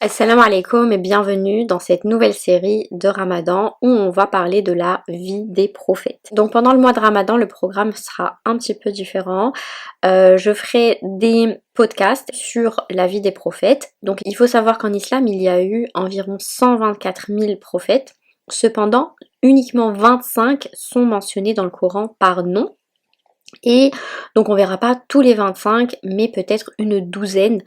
Assalamu alaikum et bienvenue dans cette nouvelle série de Ramadan où on va parler de la vie des prophètes. Donc pendant le mois de Ramadan, le programme sera un petit peu différent. Je ferai des podcasts sur la vie des prophètes. Donc il faut savoir qu'en islam, il y a eu environ 124 000 prophètes. Cependant, uniquement 25 sont mentionnés dans le Coran par nom. Et donc on verra pas tous les 25, mais peut-être une douzaine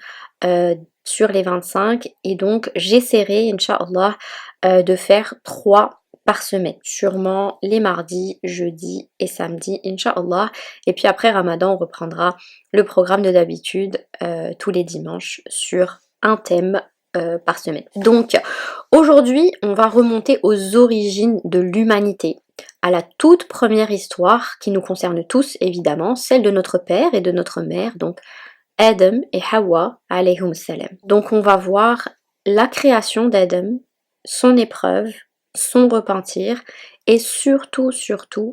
sur les 25. Et donc j'essaierai, Inch'Allah, de faire 3 par semaine. Sûrement les mardis, jeudis et samedis, Inch'Allah. Et puis après Ramadan, on reprendra le programme de d'habitude tous les dimanches sur un thème par semaine. Donc aujourd'hui, on va remonter aux origines de l'humanité, à la toute première histoire qui nous concerne tous évidemment, celle de notre père et de notre mère, donc Adam et Hawa alayhum salam. Donc on va voir la création d'Adam, son épreuve, son repentir et surtout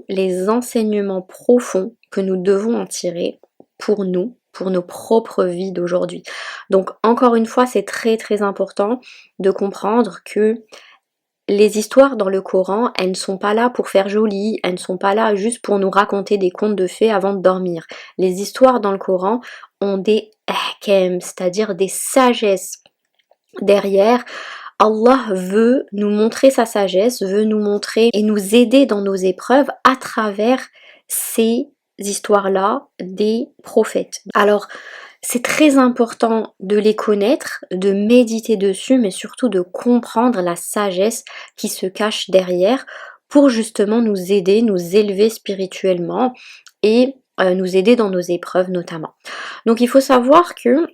les enseignements profonds que nous devons en tirer pour nous, pour nos propres vies d'aujourd'hui. Donc encore une fois, c'est très important de comprendre que les histoires dans le Coran, elles ne sont pas là pour faire joli, elles ne sont pas là juste pour nous raconter des contes de fées avant de dormir. Les histoires dans le Coran ont des ahkam, c'est-à-dire des sagesses derrière. Allah veut nous montrer sa sagesse, veut nous montrer et nous aider dans nos épreuves à travers ces histoires-là des prophètes. Alors, c'est très important de les connaître, de méditer dessus, mais surtout de comprendre la sagesse qui se cache derrière pour justement nous aider, nous élever spirituellement et nous aider dans nos épreuves notamment. Donc il faut savoir que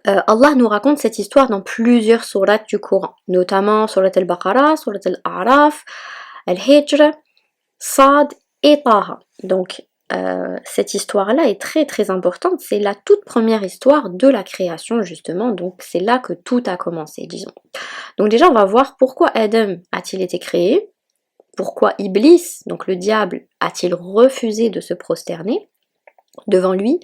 Allah nous raconte cette histoire dans plusieurs sourates du Coran, notamment Surat al-Baqarah, Surat al-A'raf, al-Hijr, Sad et Taha. Donc cette histoire-là est très importante, c'est la toute première histoire de la création justement, donc c'est là que tout a commencé, disons. Donc déjà on va voir pourquoi Adam a-t-il été créé, pourquoi Iblis, donc le diable, a-t-il refusé de se prosterner devant lui,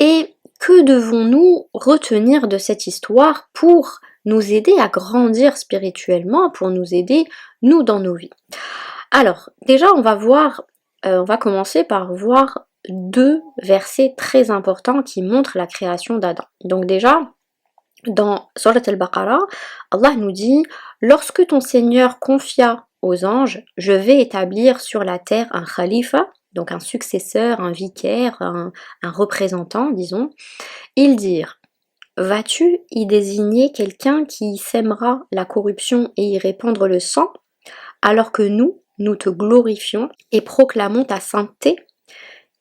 et que devons-nous retenir de cette histoire pour nous aider à grandir spirituellement, pour nous aider nous dans nos vies. Alors déjà on va commencer par voir 2 versets très importants qui montrent la création d'Adam. Donc déjà, dans Surat al-Baqarah, Allah nous dit « Lorsque ton Seigneur confia aux anges, je vais établir sur la terre un khalifa », donc un successeur, un vicaire, un représentant, disons, ils dirent « Vas-tu y désigner quelqu'un qui sèmera la corruption et y répandre le sang, alors que nous te glorifions et proclamons ta sainteté ?»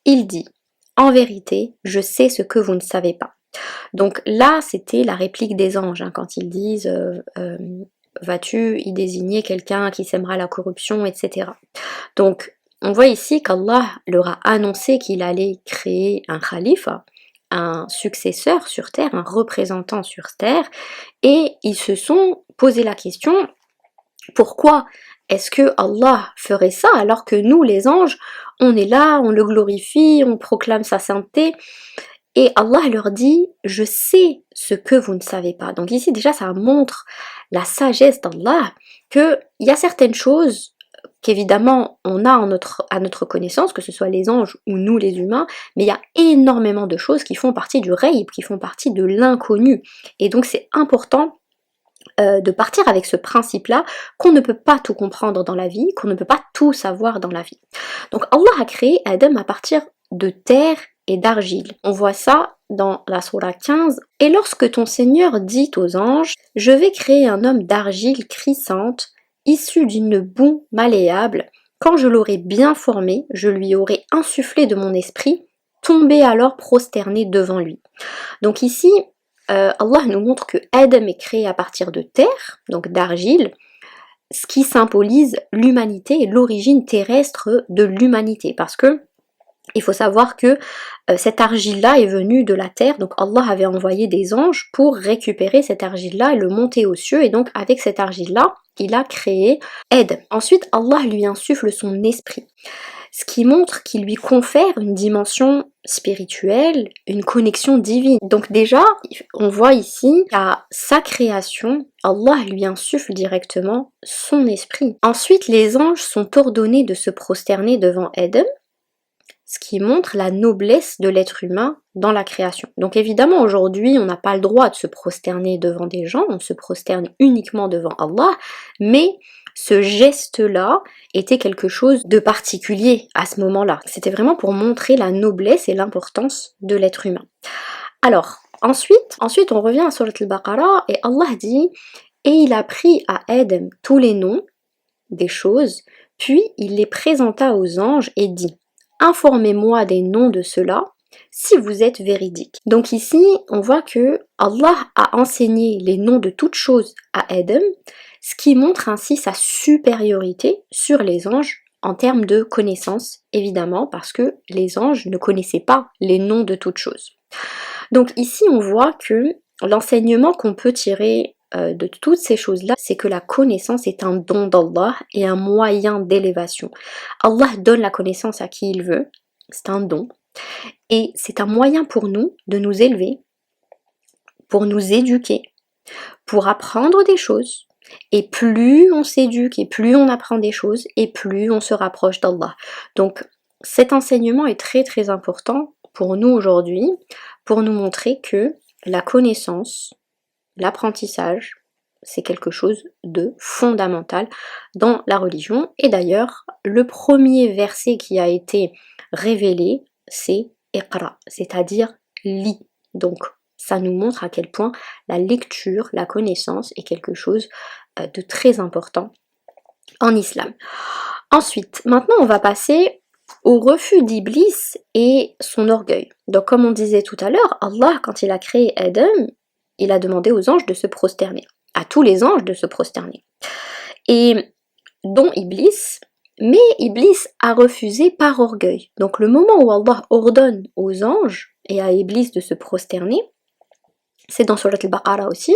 Il dit « En vérité, je sais ce que vous ne savez pas. » Donc là, c'était la réplique des anges, hein, quand ils disent vas-tu y désigner quelqu'un qui sèmera la corruption, etc. Donc, on voit ici qu'Allah leur a annoncé qu'il allait créer un khalifa, un successeur sur terre, un représentant sur terre, et ils se sont posé la question, pourquoi est-ce que Allah ferait ça alors que nous, les anges, on est là, on le glorifie, on proclame sa sainteté, et Allah leur dit, je sais ce que vous ne savez pas. Donc ici déjà ça montre la sagesse d'Allah, qu'il y a certaines choses qu'évidemment on a à notre connaissance, que ce soit les anges ou nous les humains, mais il y a énormément de choses qui font partie du ghaib, qui font partie de l'inconnu. Et donc c'est important de partir avec ce principe-là, qu'on ne peut pas tout comprendre dans la vie, qu'on ne peut pas tout savoir dans la vie. Donc Allah a créé Adam à partir de terre et d'argile. On voit ça dans la sourate 15. « Et lorsque ton Seigneur dit aux anges, je vais créer un homme d'argile crissante, issu d'une boue malléable, quand je l'aurai bien formé, je lui aurai insufflé de mon esprit, tombez alors prosterné devant lui. » Donc ici, Allah nous montre que Adam est créé à partir de terre, donc d'argile, ce qui symbolise l'humanité et l'origine terrestre de l'humanité, parce que il faut savoir que cette argile-là est venue de la terre, donc Allah avait envoyé des anges pour récupérer cette argile-là et le monter aux cieux, et donc avec cette argile-là, il a créé Adam. Ensuite, Allah lui insuffle son esprit. ce qui montre qu'il lui confère une dimension spirituelle, une connexion divine. Donc déjà, on voit ici qu'à sa création, Allah lui insuffle directement son esprit. Ensuite, les anges sont ordonnés de se prosterner devant Adam, ce qui montre la noblesse de l'être humain dans la création. Donc évidemment, aujourd'hui, on n'a pas le droit de se prosterner devant des gens, on se prosterne uniquement devant Allah, mais ce geste-là était quelque chose de particulier à ce moment-là. C'était vraiment pour montrer la noblesse et l'importance de l'être humain. Alors, ensuite on revient à Surat al-Baqarah et Allah dit « Et il a pris à Adam tous les noms des choses, puis il les présenta aux anges et dit « Informez-moi des noms de ceux-là, si vous êtes véridiques. » Donc ici, on voit que Allah a enseigné les noms de toutes choses à Adam, ce qui montre ainsi sa supériorité sur les anges en termes de connaissances, évidemment, parce que les anges ne connaissaient pas les noms de toutes choses. Donc ici, on voit que l'enseignement qu'on peut tirer de toutes ces choses-là, c'est que la connaissance est un don d'Allah et un moyen d'élévation. Allah donne la connaissance à qui il veut, c'est un don, et c'est un moyen pour nous de nous élever, pour nous éduquer, pour apprendre des choses, et plus on s'éduque et plus on apprend des choses, et plus on se rapproche d'Allah. Donc cet enseignement est très très important pour nous aujourd'hui, pour nous montrer que la connaissance, l'apprentissage, c'est quelque chose de fondamental dans la religion. Et d'ailleurs, le premier verset qui a été révélé, c'est Iqra, c'est-à-dire lis. Donc, ça nous montre à quel point la lecture, la connaissance est quelque chose de très important en islam. Ensuite, maintenant on va passer au refus d'Iblis et son orgueil. Donc comme on disait tout à l'heure, Allah, quand il a créé Adam, il a demandé aux anges de se prosterner, à tous les anges de se prosterner, et dont Iblis, mais Iblis a refusé par orgueil. Donc le moment où Allah ordonne aux anges et à Iblis de se prosterner, c'est dans Surat al-Baqarah aussi,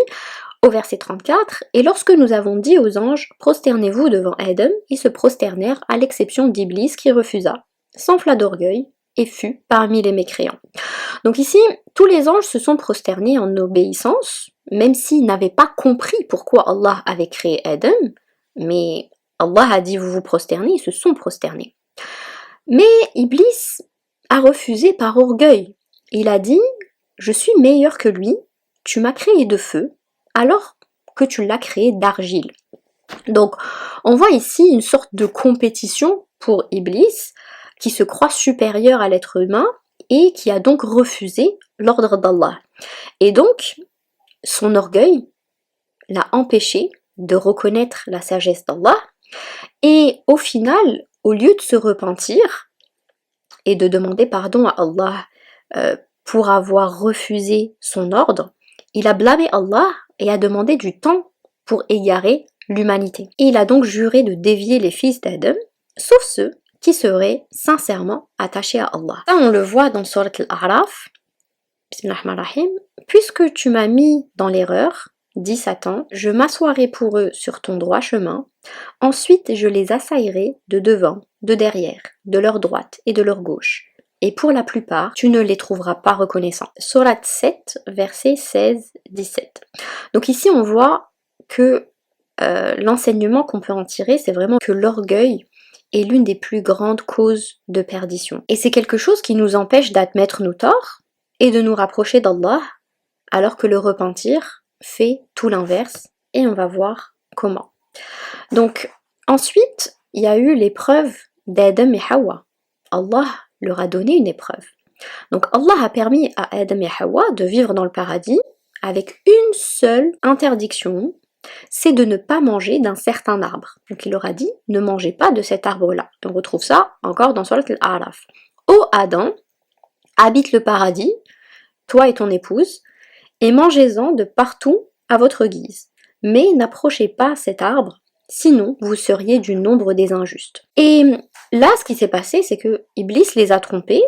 au verset 34, et lorsque nous avons dit aux anges, prosternez-vous devant Adam, ils se prosternèrent à l'exception d'Iblis qui refusa, s'enfla d'orgueil et fut parmi les mécréants. Donc ici, tous les anges se sont prosternés en obéissance, même s'ils n'avaient pas compris pourquoi Allah avait créé Adam, mais Allah a dit vous vous prosternez, ils se sont prosternés. Mais Iblis a refusé par orgueil. Il a dit, je suis meilleur que lui, tu m'as créé de feu, alors que tu l'as créé d'argile. Donc on voit ici une sorte de compétition pour Iblis, qui se croit supérieur à l'être humain, et qui a donc refusé l'ordre d'Allah. Et donc, son orgueil l'a empêché de reconnaître la sagesse d'Allah, et au final, au lieu de se repentir et de demander pardon à Allah pour avoir refusé son ordre, il a blâmé Allah et a demandé du temps pour égarer l'humanité. Et il a donc juré de dévier les fils d'Adam, sauf ceux qui seraient sincèrement attachés à Allah. Ça, on le voit dans Surat al-A'raf. Bismillahirrahmanirrahim. Puisque tu m'as mis dans l'erreur, dit Satan, je m'assoirai pour eux sur ton droit chemin, ensuite je les assaillerai de devant, de derrière, de leur droite et de leur gauche. Et pour la plupart, tu ne les trouveras pas reconnaissants. Surat 7, versets 16-17. Donc ici, on voit que l'enseignement qu'on peut en tirer, c'est vraiment que l'orgueil est l'une des plus grandes causes de perdition. Et c'est quelque chose qui nous empêche d'admettre nos torts et de nous rapprocher d'Allah, alors que le repentir fait tout l'inverse, et on va voir comment. Donc, ensuite, il y a eu l'épreuve d'Adam et Hawa. Allah leur a donné une épreuve. Donc Allah a permis à Adam et Hawa de vivre dans le paradis avec une seule interdiction, c'est de ne pas manger d'un certain arbre. Donc il leur a dit, ne mangez pas de cet arbre-là. On retrouve ça encore dans Surat al-A'raf. Ô Adam, habite le paradis, toi et ton épouse, et mangez-en de partout à votre guise. Mais n'approchez pas cet arbre, sinon vous seriez du nombre des injustes. Et là, ce qui s'est passé, c'est que Iblis les a trompés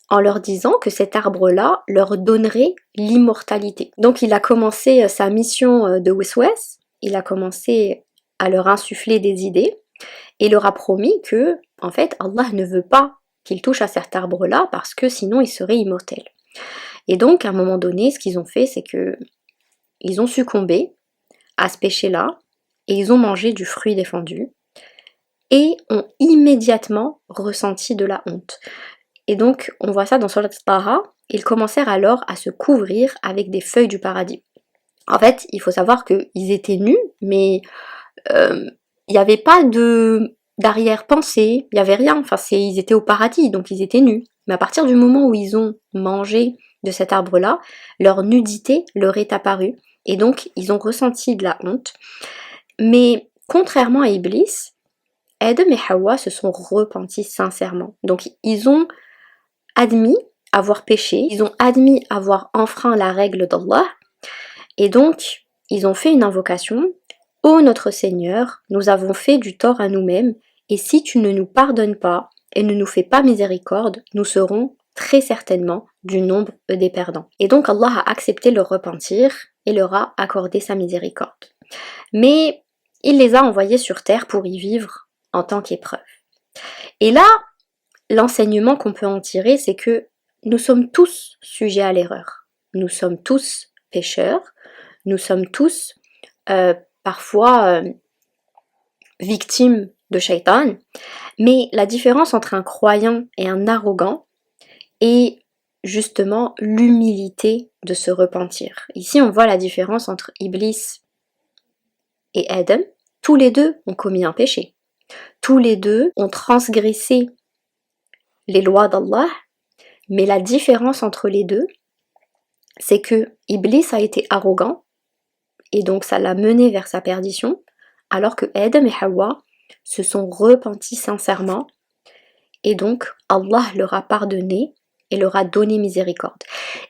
en leur disant que cet arbre-là leur donnerait l'immortalité. Donc il a commencé sa mission de Weswes, il a commencé à leur insuffler des idées, et leur a promis que En fait, Allah ne veut pas qu'ils touchent à cet arbre-là parce que sinon ils seraient immortels. Et donc, à un moment donné, ce qu'ils ont fait, c'est que ils ont succombé à ce péché-là et ils ont mangé du fruit défendu et ont immédiatement ressenti de la honte. Et donc, on voit ça dans Surat Taha, ils commencèrent alors à se couvrir avec des feuilles du paradis. En fait, il faut savoir qu'ils étaient nus, mais il n'y avait pas d'arrière-pensée, il n'y avait rien, enfin ils étaient au paradis, donc ils étaient nus. Mais à partir du moment où ils ont mangé de cet arbre-là, leur nudité leur est apparue, et donc ils ont ressenti de la honte. Mais contrairement à Iblis, Adam et Hawa se sont repentis sincèrement. Donc ils ont admis avoir péché, ils ont admis avoir enfreint la règle d'Allah, et donc ils ont fait une invocation. Ô notre Seigneur, nous avons fait du tort à nous-mêmes, et si tu ne nous pardonnes pas et ne nous fais pas miséricorde, nous serons très certainement du nombre des perdants. Et donc Allah a accepté leur repentir et leur a accordé sa miséricorde. Mais il les a envoyés sur terre pour y vivre en tant qu'épreuve. Et là, l'enseignement qu'on peut en tirer, c'est que nous sommes tous sujets à l'erreur. Nous sommes tous pécheurs, nous sommes tous parfois victimes de shaitan, mais la différence entre un croyant et un arrogant est justement l'humilité de se repentir. Ici, on voit la différence entre Iblis et Adam. Tous les deux ont commis un péché. Tous les deux ont transgressé les lois d'Allah, mais la différence entre les deux, c'est que Iblis a été arrogant, et donc ça l'a mené vers sa perdition, alors que Adam et Hawa se sont repentis sincèrement, et donc Allah leur a pardonné et leur a donné miséricorde.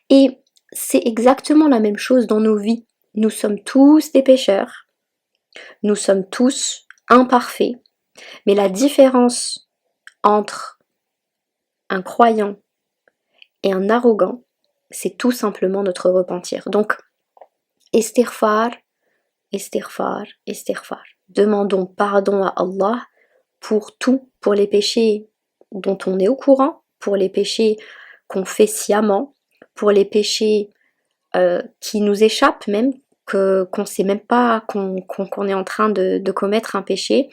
Et c'est exactement la même chose dans nos vies. Nous sommes tous des pécheurs, nous sommes tous imparfaits, mais la différence entre un croyant et un arrogant, c'est tout simplement notre repentir. Donc, istighfar, istighfar, istighfar. Demandons pardon à Allah pour tout, pour les péchés dont on est au courant, pour les péchés qu'on fait sciemment, pour les péchés qui nous échappent même, qu'on ne sait même pas qu'on est en train de commettre un péché.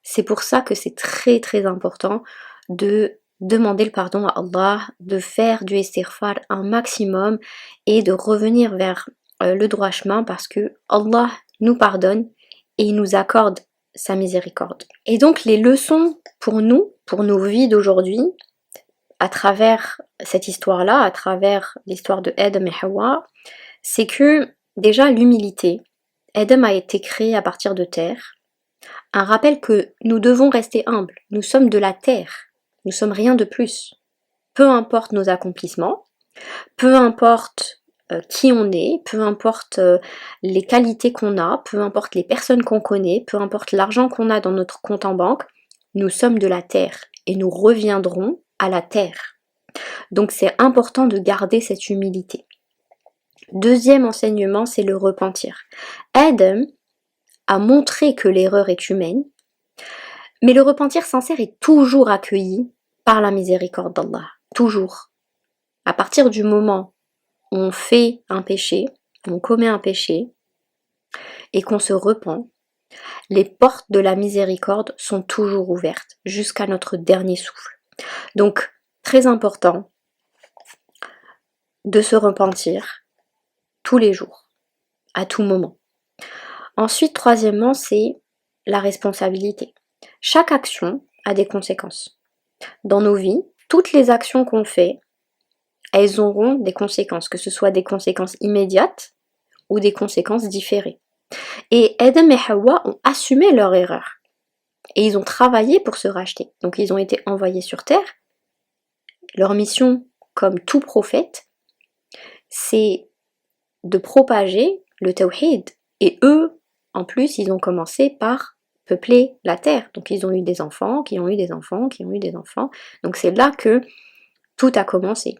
C'est pour ça que c'est très très important de demander le pardon à Allah, de faire du istighfar un maximum et de revenir vers le droit chemin parce que Allah nous pardonne et il nous accorde sa miséricorde. Et donc les leçons pour nous, pour nos vies d'aujourd'hui, à travers cette histoire-là, à travers l'histoire de Adam et Hawa, c'est que déjà l'humilité, Adam a été créé à partir de terre, un rappel que nous devons rester humbles, nous sommes de la terre, nous sommes rien de plus. Peu importe nos accomplissements, peu importe qui on est, peu importe les qualités qu'on a, peu importe les personnes qu'on connaît, peu importe l'argent qu'on a dans notre compte en banque, nous sommes de la terre et nous reviendrons à la terre. Donc c'est important de garder cette humilité. Deuxième enseignement, c'est le repentir. Adam a montré que l'erreur est humaine, mais le repentir sincère est toujours accueilli par la miséricorde d'Allah. Toujours. À partir du moment où on fait un péché, on commet un péché, et qu'on se repent, les portes de la miséricorde sont toujours ouvertes jusqu'à notre dernier souffle. Donc, très important de se repentir tous les jours, à tout moment. Ensuite, troisièmement, c'est la responsabilité. Chaque action a des conséquences. Dans nos vies, toutes les actions qu'on fait, elles auront des conséquences, que ce soit des conséquences immédiates ou des conséquences différées. Et Adam et Hawa ont assumé leur erreur. Et ils ont travaillé pour se racheter. Donc ils ont été envoyés sur terre. Leur mission, comme tout prophète, c'est de propager le tawhid. Et eux, en plus, ils ont commencé par peupler la terre. Donc ils ont eu des enfants, qui ont eu des enfants, qui ont eu des enfants. Donc c'est là que tout a commencé.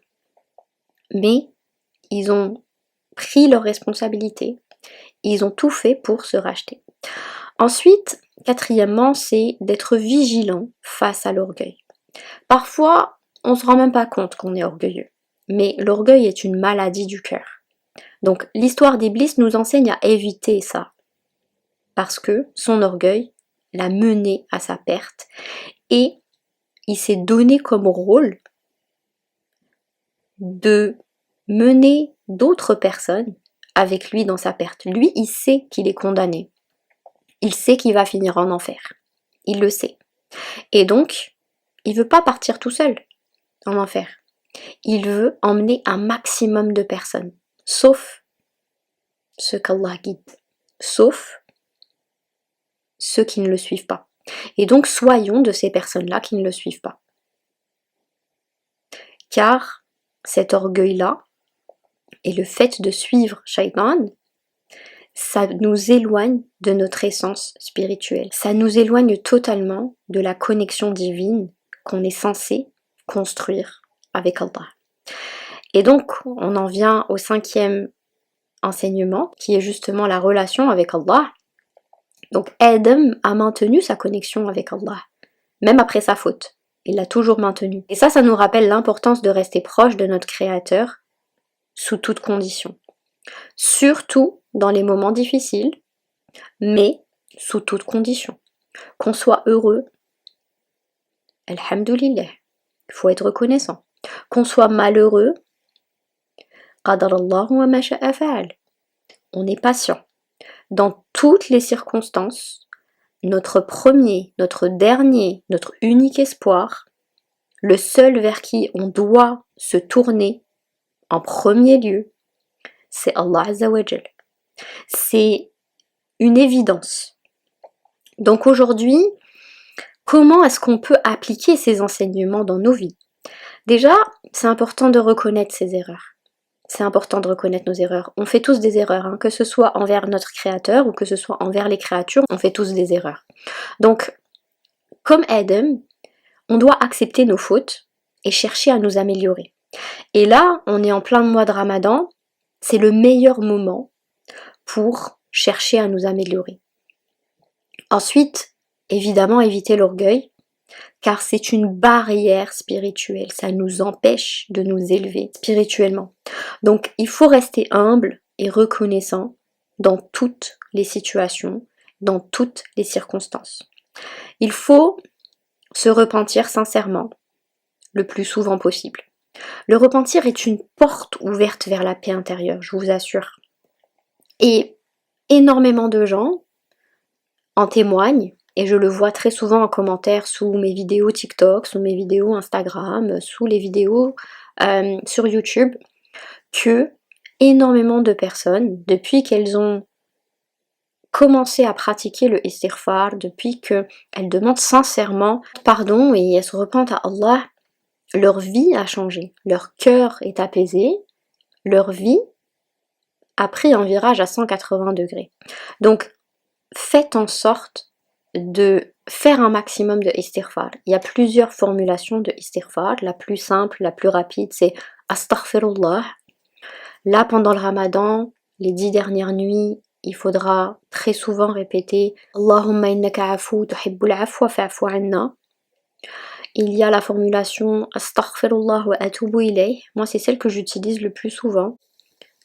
Mais ils ont pris leurs responsabilités. Ils ont tout fait pour se racheter. Ensuite, quatrièmement, c'est d'être vigilant face à l'orgueil. Parfois, on ne se rend même pas compte qu'on est orgueilleux, mais l'orgueil est une maladie du cœur. Donc l'histoire d'Iblis nous enseigne à éviter ça, parce que son orgueil l'a mené à sa perte, et il s'est donné comme rôle de mener d'autres personnes avec lui dans sa perte. Lui, il sait qu'il est condamné. Il sait qu'il va finir en enfer. Il le sait. Et donc, il veut pas partir tout seul en enfer. Il veut emmener un maximum de personnes, sauf ceux qu'Allah guide, sauf ceux qui ne le suivent pas. Et donc, soyons de ces personnes-là qui ne le suivent pas. Car cet orgueil-là et le fait de suivre Shaitan, ça nous éloigne de notre essence spirituelle. Ça nous éloigne totalement de la connexion divine qu'on est censé construire avec Allah. Et donc, on en vient au 5e enseignement, qui est justement la relation avec Allah. Donc, Adam a maintenu sa connexion avec Allah, même après sa faute. Il l'a toujours maintenue. Et ça nous rappelle l'importance de rester proche de notre Créateur sous toutes conditions. Surtout dans les moments difficiles, mais sous toutes conditions. Qu'on soit heureux, alhamdoulilah, il faut être reconnaissant. Qu'on soit malheureux, qadarallahu wa ma sha'a fa'al. On est patient. Dans toutes les circonstances, notre premier, notre dernier, notre unique espoir, le seul vers qui on doit se tourner en premier lieu, c'est Allah Azza wa Jal. C'est une évidence. Donc aujourd'hui, comment est-ce qu'on peut appliquer ces enseignements dans nos vies? Déjà, c'est important de reconnaître ses erreurs. C'est important de reconnaître nos erreurs. On fait tous des erreurs, hein, que ce soit envers notre créateur ou que ce soit envers les créatures, on fait tous des erreurs. Donc, comme Adam, on doit accepter nos fautes et chercher à nous améliorer. Et là, on est en plein mois de Ramadan, c'est le meilleur moment pour chercher à nous améliorer. Ensuite, évidemment, éviter l'orgueil, car c'est une barrière spirituelle, ça nous empêche de nous élever spirituellement. Donc il faut rester humble et reconnaissant dans toutes les situations, dans toutes les circonstances. Il faut se repentir sincèrement, le plus souvent possible. Le repentir est une porte ouverte vers la paix intérieure, je vous assure. Et énormément de gens en témoignent, et je le vois très souvent en commentaire sous mes vidéos TikTok, sous mes vidéos Instagram, sous les vidéos sur YouTube, que énormément de personnes, depuis qu'elles ont commencé à pratiquer le istighfar, depuis qu'elles demandent sincèrement pardon et elles se repentent à Allah, leur vie a changé, leur cœur est apaisé, leur vie a pris un virage à 180 degrés. Donc faites en sorte de faire un maximum de istighfar. Il y a plusieurs formulations de istighfar. La plus simple, la plus rapide, c'est astaghfirullah. Là, pendant le Ramadan, les 10 dernières nuits, il faudra très souvent répéter Allahumma innaka afu tuhibbul afwa fa'fu anna. Il y a la formulation astaghfirullah wa atubu ilayh. Moi, c'est celle que j'utilise le plus souvent,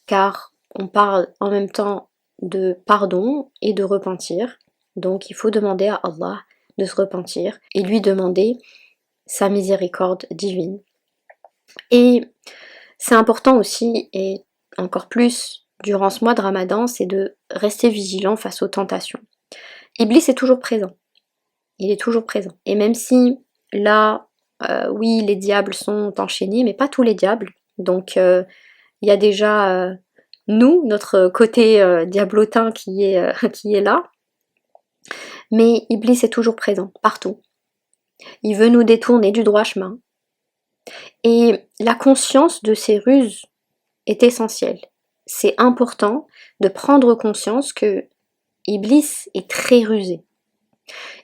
car on parle en même temps de pardon et de repentir. Donc il faut demander à Allah de se repentir et lui demander sa miséricorde divine. Et c'est important aussi, et encore plus durant ce mois de Ramadan, c'est de rester vigilant face aux tentations. Iblis est toujours présent. Il est toujours présent. Et même si là, oui, les diables sont enchaînés, mais pas tous les diables. Donc il y a déjà nous, notre côté diablotin qui est là. Mais Iblis est toujours présent, partout. Il veut nous détourner du droit chemin. Et la conscience de ces ruses est essentielle. C'est important de prendre conscience que Iblis est très rusé.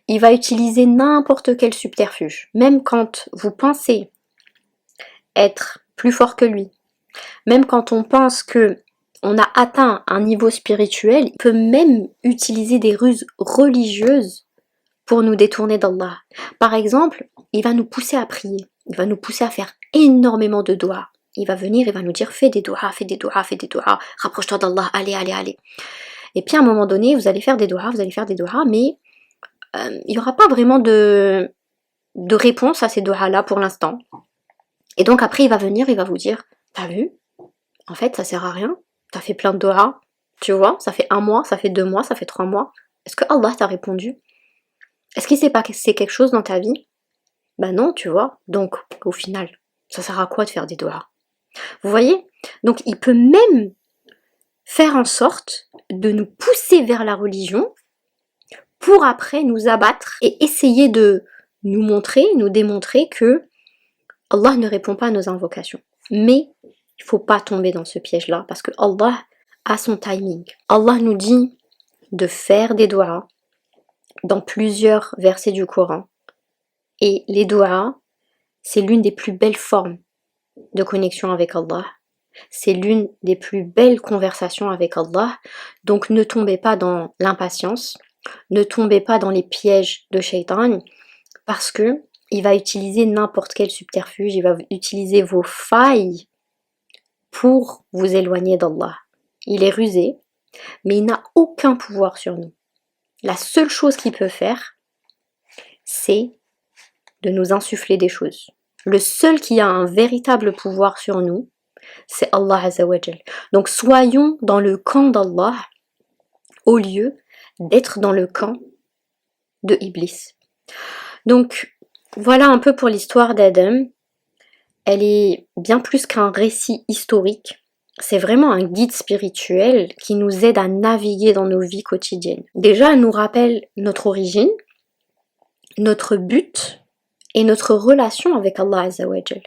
Il va utiliser n'importe quel subterfuge, même quand vous pensez être plus fort que lui, même quand on pense que on a atteint un niveau spirituel, il peut même utiliser des ruses religieuses pour nous détourner d'Allah. Par exemple, il va nous pousser à prier, il va nous pousser à faire énormément de doigts. Il va venir, il va nous dire fais des doigts, fais des doigts, fais des doigts, rapproche-toi d'Allah, allez, allez, allez. Et puis à un moment donné, vous allez faire des doigts, mais il n'y aura pas vraiment de réponse à ces doigts-là pour l'instant. Et donc après, il va venir, il va vous dire, t'as vu? En fait, ça sert à rien. T'as fait plein de doigts, tu vois, ça fait 1 mois, ça fait 2 mois, ça fait 3 mois. Est-ce que Allah t'a répondu? Est-ce qu'il s'est passé quelque chose dans ta vie? Bah non, tu vois. Donc, au final, ça sert à quoi de faire des doigts? Vous voyez? Donc, il peut même faire en sorte de nous pousser vers la religion pour après nous abattre et essayer de nous montrer, nous démontrer que Allah ne répond pas à nos invocations. Mais il ne faut pas tomber dans ce piège-là parce que Allah a son timing. Allah nous dit de faire des doigts dans plusieurs versets du Coran. Et les doigts, c'est l'une des plus belles formes de connexion avec Allah. C'est l'une des plus belles conversations avec Allah. Donc ne tombez pas dans l'impatience, ne tombez pas dans les pièges de Shaitan, parce que il va utiliser n'importe quel subterfuge, il va utiliser vos failles pour vous éloigner d'Allah. Il est rusé, mais il n'a aucun pouvoir sur nous. La seule chose qu'il peut faire, c'est de nous insuffler des choses. Le seul qui a un véritable pouvoir sur nous, c'est Allah Azza wa Jal. Donc soyons dans le camp d'Allah au lieu d'être dans le camp de Iblis. Donc voilà un peu pour l'histoire d'Adam. Elle est bien plus qu'un récit historique. C'est vraiment un guide spirituel qui nous aide à naviguer dans nos vies quotidiennes. Déjà, elle nous rappelle notre origine, notre but et notre relation avec Allah Azza wa Jal.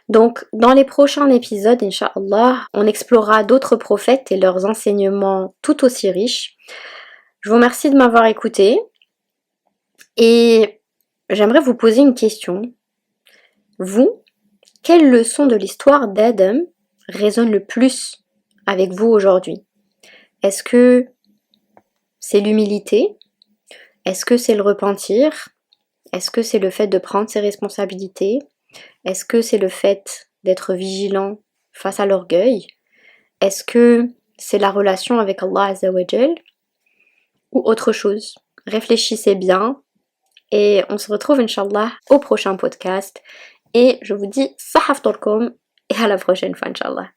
Donc, dans les prochains épisodes, Inch'Allah, on explorera d'autres prophètes et leurs enseignements tout aussi riches. Je vous remercie de m'avoir écouté et j'aimerais vous poser une question. Vous, quelle leçon de l'histoire d'Adam résonne le plus avec vous aujourd'hui? Est-ce que c'est l'humilité? Est-ce que c'est le repentir? Est-ce que c'est le fait de prendre ses responsabilités? Est-ce que c'est le fait d'être vigilant face à l'orgueil? Est-ce que c'est la relation avec Allah Azza wa Jal? Ou autre chose? Réfléchissez bien et on se retrouve Inch'Allah au prochain podcast. Et je vous dis Sahaf Torkom et à la prochaine fois Inch'Allah.